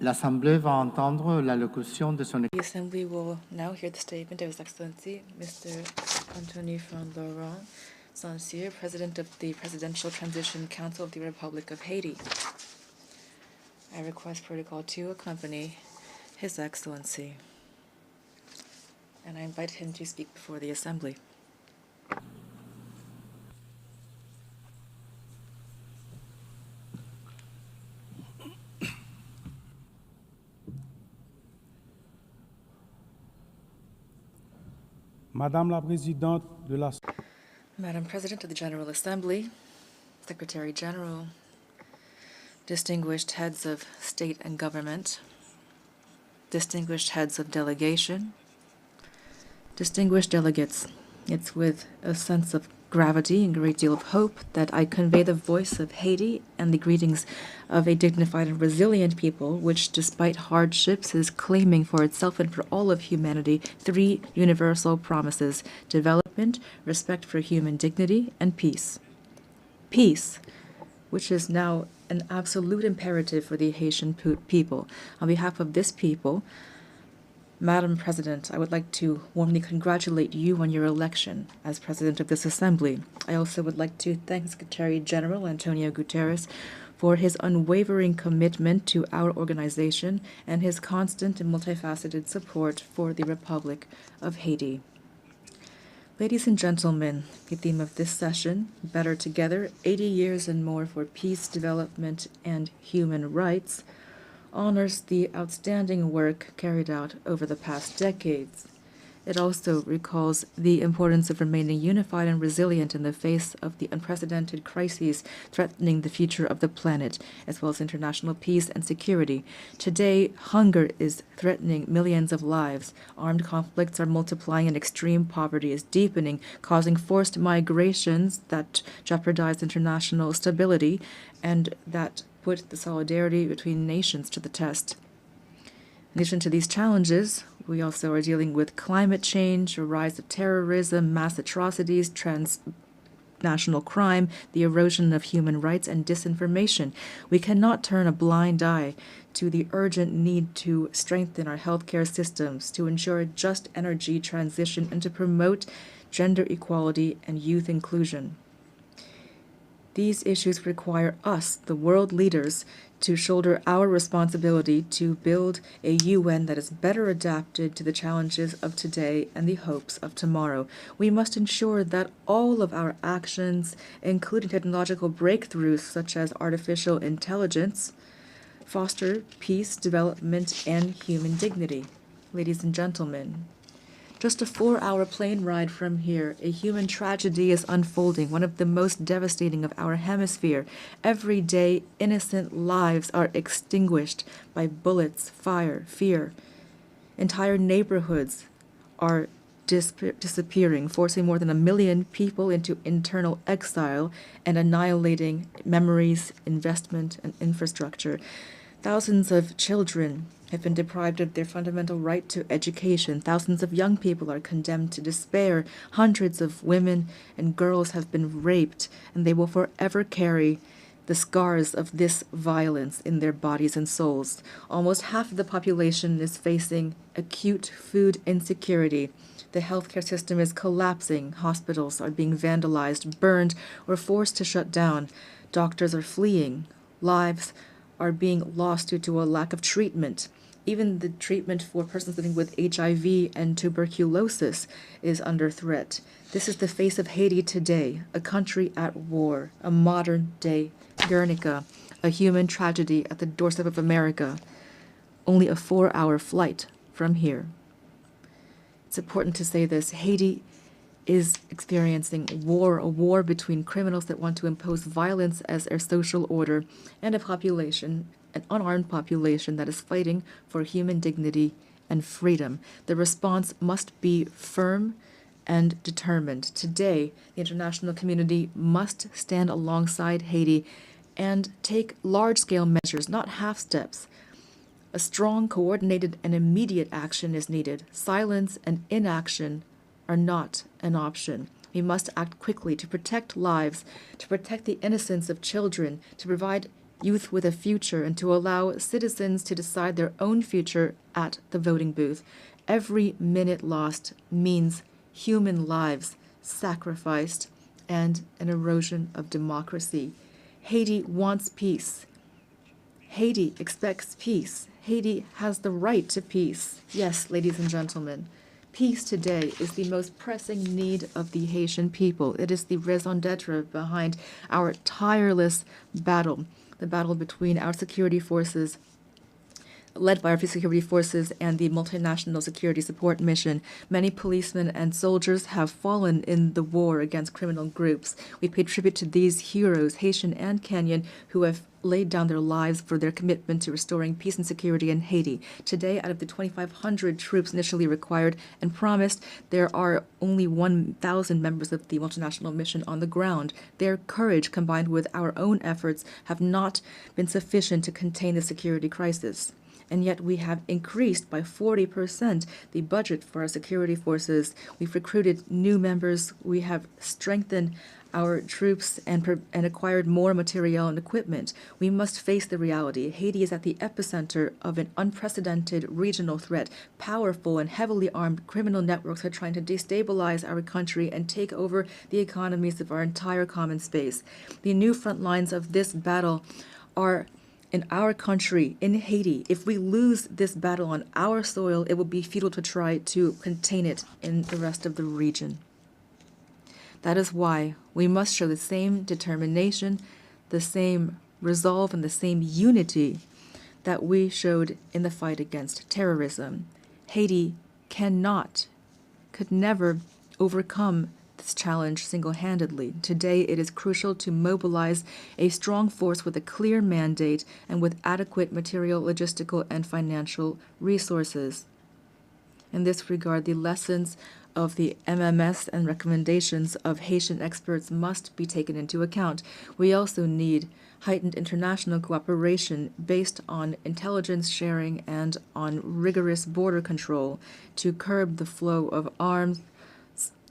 L'Assemblée va entendre l'allocution de son... The Assembly will now hear the statement of His Excellency, Mr. Anthony Franck Laurent, Saint-Cyr, President of the Presidential Transition Council of the Republic of Haiti. I request Protocol 2 accompany His Excellency, and I invite him to speak before the Assembly. Madame la Présidente de la... Madam President of the General Assembly, Secretary General, distinguished heads of state and government, distinguished heads of delegation, distinguished delegates, it's with a sense of gravity and a great deal of hope that I convey the voice of Haiti and the greetings of a dignified and resilient people, which, despite hardships, is claiming for itself and for all of humanity 3 universal promises: development, respect for human dignity, and peace. Peace, which is now an absolute imperative for the Haitian people. On behalf of this people, Madam President, I would like to warmly congratulate you on your election as President of this Assembly. I also would like to thank Secretary General Antonio Guterres for his unwavering commitment to our organization and his constant and multifaceted support for the Republic of Haiti. Ladies and gentlemen, the theme of this session, Better Together, 80 Years and More for Peace, Development, and Human Rights, honors the outstanding work carried out over the past decades. It also recalls the importance of remaining unified and resilient in the face of the unprecedented crises threatening the future of the planet, as well as international peace and security. Today, hunger is threatening millions of lives. Armed conflicts are multiplying and extreme poverty is deepening, causing forced migrations that jeopardize international stability and that put the solidarity between nations to the test. In addition to these challenges, we also are dealing with climate change, a rise of terrorism, mass atrocities, transnational crime, the erosion of human rights, and disinformation. We cannot turn a blind eye to the urgent need to strengthen our healthcare systems, to ensure a just energy transition, and to promote gender equality and youth inclusion. These issues require us, the world leaders, to shoulder our responsibility to build a UN that is better adapted to the challenges of today and the hopes of tomorrow. We must ensure that all of our actions, including technological breakthroughs such as artificial intelligence, foster peace, development, and human dignity. Ladies and gentlemen, just a 4-hour plane ride from here, a human tragedy is unfolding, one of the most devastating of our hemisphere. Every day, innocent lives are extinguished by bullets, fire, fear. Entire neighborhoods are disappearing, forcing more than 1 million people into internal exile and annihilating memories, investment, and infrastructure. Thousands of children have been deprived of their fundamental right to education. Thousands of young people are condemned to despair. Hundreds of women and girls have been raped, and they will forever carry the scars of this violence in their bodies and souls. Almost half of the population is facing acute food insecurity. The healthcare system is collapsing. Hospitals are being vandalized, burned, or forced to shut down. Doctors are fleeing. Lives are being lost due to a lack of treatment. Even the treatment for persons living with HIV and tuberculosis is under threat. This is the face of Haiti today, a country at war, a modern-day Guernica, a human tragedy at the doorstep of America, only a 4-hour flight from here. It's important to say this. Haiti is experiencing war, a war between criminals that want to impose violence as their social order and a population, an unarmed population that is fighting for human dignity and freedom. The response must be firm and determined. Today, the international community must stand alongside Haiti and take large-scale measures, not half steps. A strong, coordinated, and immediate action is needed. Silence and inaction are not an option. We must act quickly to protect lives, to protect the innocence of children, to provide youth with a future and to allow citizens to decide their own future at the voting booth. Every minute lost means human lives sacrificed and an erosion of democracy. Haiti wants peace. Haiti expects peace. Haiti has the right to peace. Yes, ladies and gentlemen, peace today is the most pressing need of the Haitian people. It is the raison d'etre behind our tireless battle, the battle between our security forces, led by our security forces and the multinational security support mission. Many policemen and soldiers have fallen in the war against criminal groups. We pay tribute to these heroes, Haitian and Kenyan, who have laid down their lives for their commitment to restoring peace and security in Haiti. Today, out of the 2,500 troops initially required and promised, there are only 1,000 members of the multinational mission on the ground. Their courage, combined with our own efforts, have not been sufficient to contain the security crisis. And yet we have increased by 40% the budget for our security forces. We've recruited new members. We have strengthened our troops and acquired more material and equipment. We must face the reality. Haiti is at the epicenter of an unprecedented regional threat. Powerful and heavily armed criminal networks are trying to destabilize our country and take over the economies of our entire common space. The new front lines of this battle are in our country, in Haiti. If we lose this battle on our soil, it will be futile to try to contain it in the rest of the region. That is why we must show the same determination, the same resolve, and the same unity that we showed in the fight against terrorism. Haiti could never overcome this challenge single-handedly. Today, it is crucial to mobilize a strong force with a clear mandate and with adequate material, logistical, and financial resources. In this regard, the lessons of the MMS and recommendations of Haitian experts must be taken into account. We also need heightened international cooperation based on intelligence sharing and on rigorous border control to curb the flow of arms,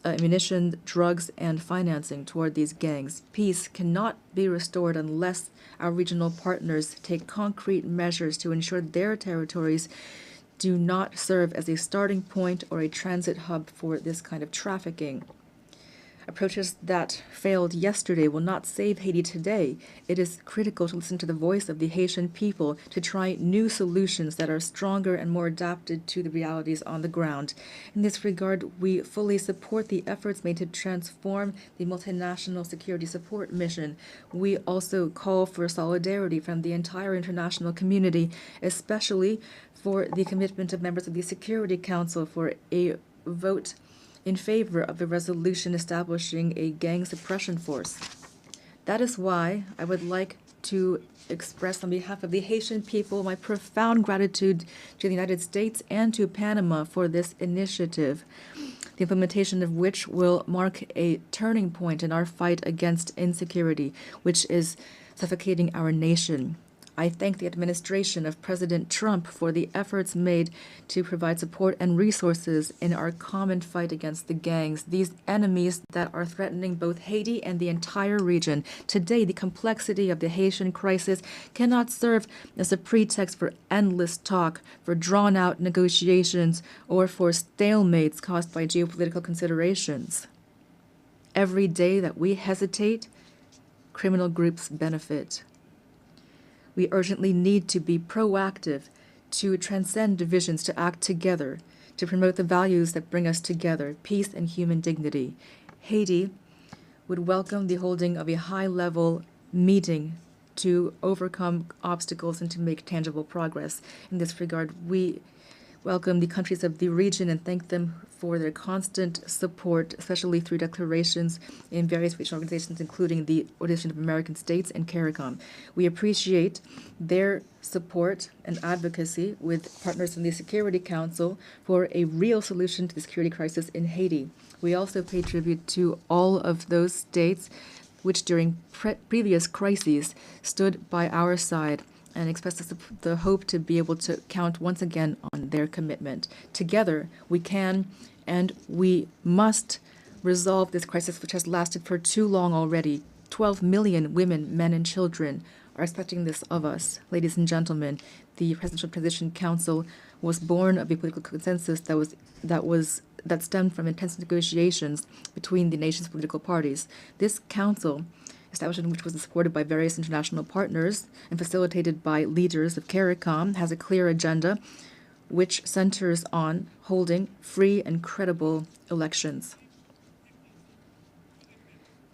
ammunition, drugs, and financing toward these gangs. Peace cannot be restored unless our regional partners take concrete measures to ensure their territories do not serve as a starting point or a transit hub for this kind of trafficking. Approaches that failed yesterday will not save Haiti today. It is critical to listen to the voice of the Haitian people, to try new solutions that are stronger and more adapted to the realities on the ground. In this regard, we fully support the efforts made to transform the multinational security support mission. We also call for solidarity from the entire international community, especially for the commitment of members of the Security Council for a vote in favor of the resolution establishing a gang suppression force. That is why I would like to express on behalf of the Haitian people my profound gratitude to the United States and to Panama for this initiative, the implementation of which will mark a turning point in our fight against insecurity, which is suffocating our nation. I thank the administration of President Trump for the efforts made to provide support and resources in our common fight against the gangs, these enemies that are threatening both Haiti and the entire region. Today, the complexity of the Haitian crisis cannot serve as a pretext for endless talk, for drawn-out negotiations, or for stalemates caused by geopolitical considerations. Every day that we hesitate, criminal groups benefit. We urgently need to be proactive, to transcend divisions, to act together, to promote the values that bring us together, peace and human dignity. Haiti would welcome the holding of a high-level meeting to overcome obstacles and to make tangible progress. In this regard, we welcome the countries of the region and thank them for their constant support, especially through declarations in various regional organizations, including the Organization of American States and CARICOM. We appreciate their support and advocacy with partners in the Security Council for a real solution to the security crisis in Haiti. We also pay tribute to all of those states which during previous crises stood by our side and express the hope to be able to count once again on their commitment. Together, we can and we must resolve this crisis which has lasted for too long already. 12 million women, men, and children are expecting this of us. Ladies and gentlemen, the Presidential Transition Council was born of a political consensus that stemmed from intense negotiations between the nation's political parties. This council, establishment which was supported by various international partners and facilitated by leaders of CARICOM, has a clear agenda which centers on holding free and credible elections.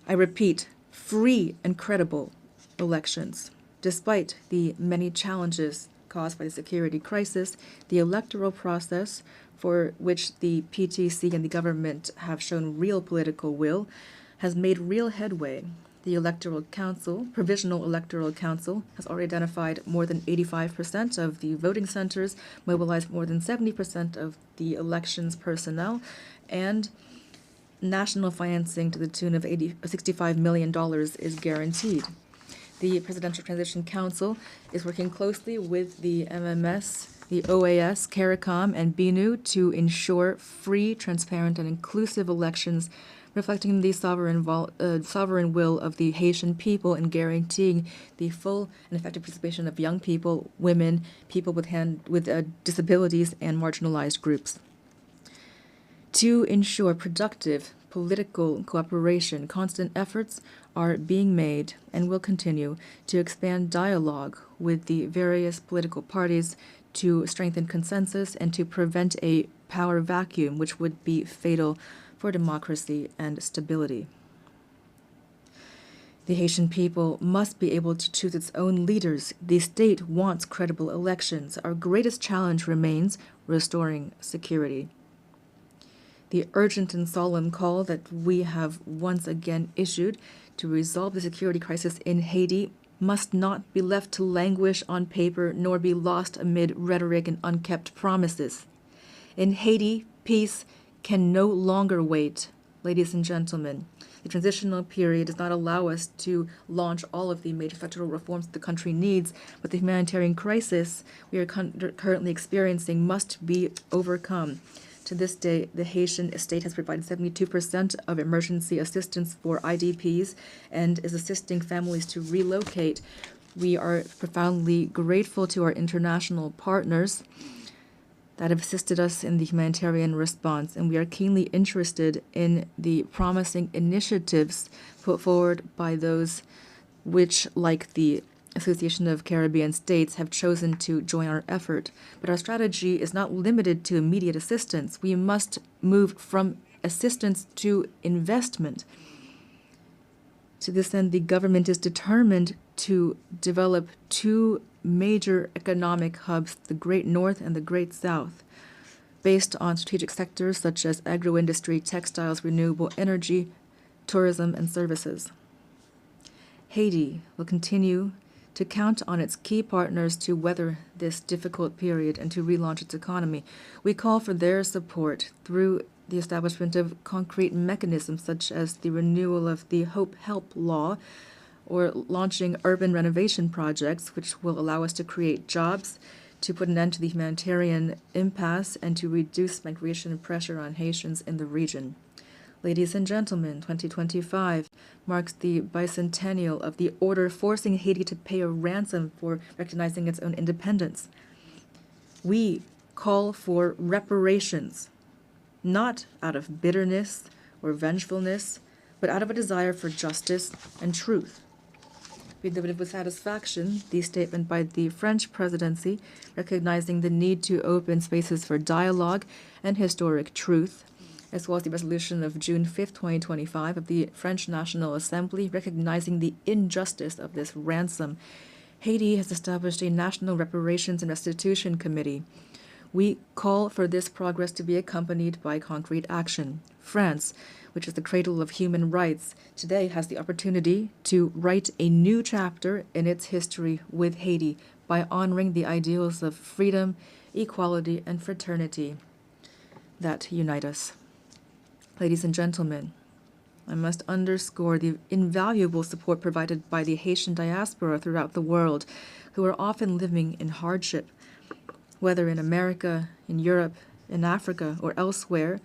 I repeat, free and credible elections. Despite the many challenges caused by the security crisis, the electoral process, for which the PTC and the government have shown real political will, has made real headway. The Provisional Electoral Council, has already identified more than 85% of the voting centers, mobilized more than 70% of the elections personnel, and national financing to the tune of $65 million is guaranteed. The Presidential Transition Council is working closely with the MMS, the OAS, CARICOM, and BNU to ensure free, transparent, and inclusive elections reflecting the sovereign will of the Haitian people and guaranteeing the full and effective participation of young people, women, people with disabilities, and marginalized groups. To ensure productive political cooperation, constant efforts are being made and will continue to expand dialogue with the various political parties to strengthen consensus and to prevent a power vacuum which would be fatal for democracy and stability. The Haitian people must be able to choose its own leaders. The state wants credible elections. Our greatest challenge remains restoring security. The urgent and solemn call that we have once again issued to resolve the security crisis in Haiti must not be left to languish on paper nor be lost amid rhetoric and unkept promises. In Haiti, peace can no longer wait. Ladies and gentlemen, the transitional period does not allow us to launch all of the major structural reforms the country needs, but the humanitarian crisis we are currently experiencing must be overcome. To this day, the Haitian state has provided 72% of emergency assistance for IDPs and is assisting families to relocate. We are profoundly grateful to our international partners that have assisted us in the humanitarian response, and we are keenly interested in the promising initiatives put forward by those which, like the Association of Caribbean States, have chosen to join our effort. But our strategy is not limited to immediate assistance. We must move from assistance to investment. To this end, the government is determined to develop two major economic hubs, the Great North and the Great South, based on strategic sectors such as agro-industry, textiles, renewable energy, tourism, and services. Haiti will continue to count on its key partners to weather this difficult period and to relaunch its economy. We call for their support through the establishment of concrete mechanisms such as the renewal of the Hope Help Law or launching urban renovation projects which will allow us to create jobs, to put an end to the humanitarian impasse, and to reduce migration and pressure on Haitians in the region. Ladies and gentlemen, 2025 marks the bicentennial of the order forcing Haiti to pay a ransom for recognizing its own independence. We call for reparations, not out of bitterness or vengefulness, but out of a desire for justice and truth. We noted with satisfaction the statement by the French presidency recognizing the need to open spaces for dialogue and historic truth, as well as the resolution of June 5, 2025 of the French National Assembly recognizing the injustice of this ransom. Haiti has established a National Reparations and Restitution Committee. We call for this progress to be accompanied by concrete action. France, which is the cradle of human rights, today has the opportunity to write a new chapter in its history with Haiti by honoring the ideals of freedom, equality, and fraternity that unite us. Ladies and gentlemen, I must underscore the invaluable support provided by the Haitian diaspora throughout the world, who are often living in hardship. Whether in America, in Europe, in Africa, or elsewhere,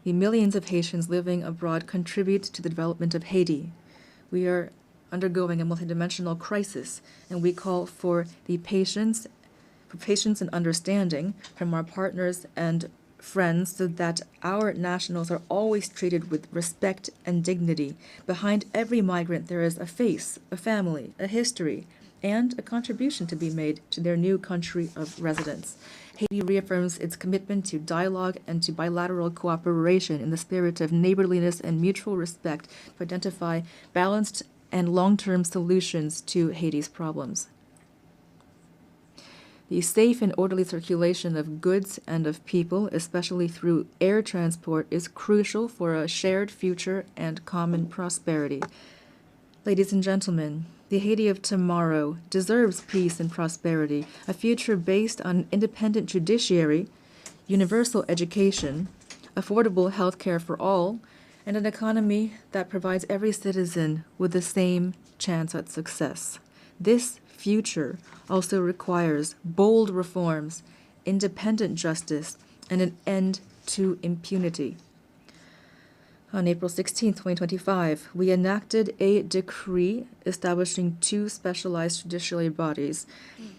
the millions of Haitians living abroad contribute to the development of Haiti. We are undergoing a multidimensional crisis, and we call for patience and understanding from our partners and friends so that our nationals are always treated with respect and dignity. Behind every migrant there is a face, a family, a history, and a contribution to be made to their new country of residence. Haiti reaffirms its commitment to dialogue and to bilateral cooperation in the spirit of neighborliness and mutual respect to identify balanced and long-term solutions to Haiti's problems. The safe and orderly circulation of goods and of people, especially through air transport, is crucial for a shared future and common prosperity. Ladies and gentlemen, the Haiti of tomorrow deserves peace and prosperity, a future based on an independent judiciary, universal education, affordable health care for all, and an economy that provides every citizen with the same chance at success. This future also requires bold reforms, independent justice, and an end to impunity. On April 16, 2025, we enacted a decree establishing two specialized judiciary bodies,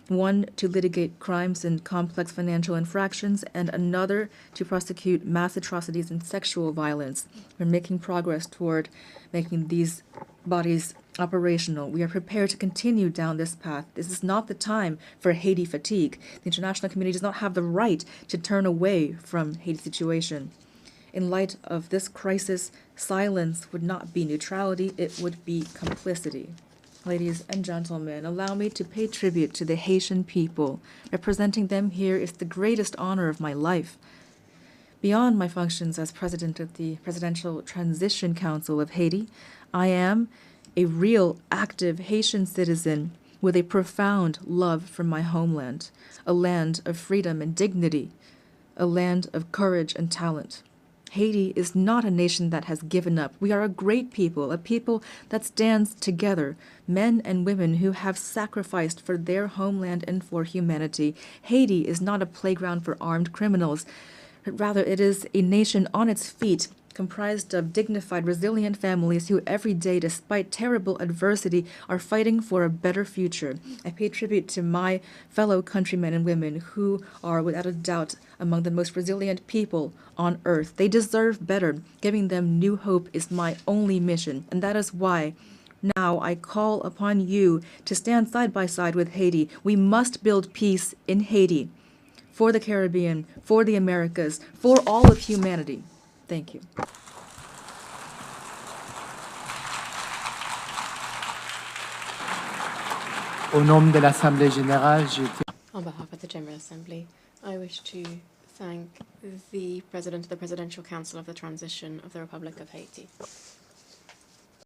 one to litigate crimes and complex financial infractions, and another to prosecute mass atrocities and sexual violence. We're making progress toward making these bodies operational. We are prepared to continue down this path. This is not the time for Haiti fatigue. The international community does not have the right to turn away from Haiti's situation. In light of this crisis, silence would not be neutrality, it would be complicity. Ladies and gentlemen, allow me to pay tribute to the Haitian people. Representing them here is the greatest honor of my life. Beyond my functions as president of the Presidential Transition Council of Haiti, I am a real, active Haitian citizen with a profound love for my homeland, a land of freedom and dignity, a land of courage and talent. Haiti is not a nation that has given up. We are a great people, a people that stands together, men and women who have sacrificed for their homeland and for humanity. Haiti is not a playground for armed criminals, but rather it is a nation on its feet, comprised of dignified, resilient families who every day, despite terrible adversity, are fighting for a better future. I pay tribute to my fellow countrymen and women who are, without a doubt, among the most resilient people on earth. They deserve better. Giving them new hope is my only mission, and that is why now I call upon you to stand side by side with Haiti. We must build peace in Haiti, for the Caribbean, for the Americas, for all of humanity. Thank you. Au nom de l'Assemblée générale, je tiens On behalf of the General Assembly, I wish to thank the President of the Presidential Council of the Transition of the Republic of Haiti.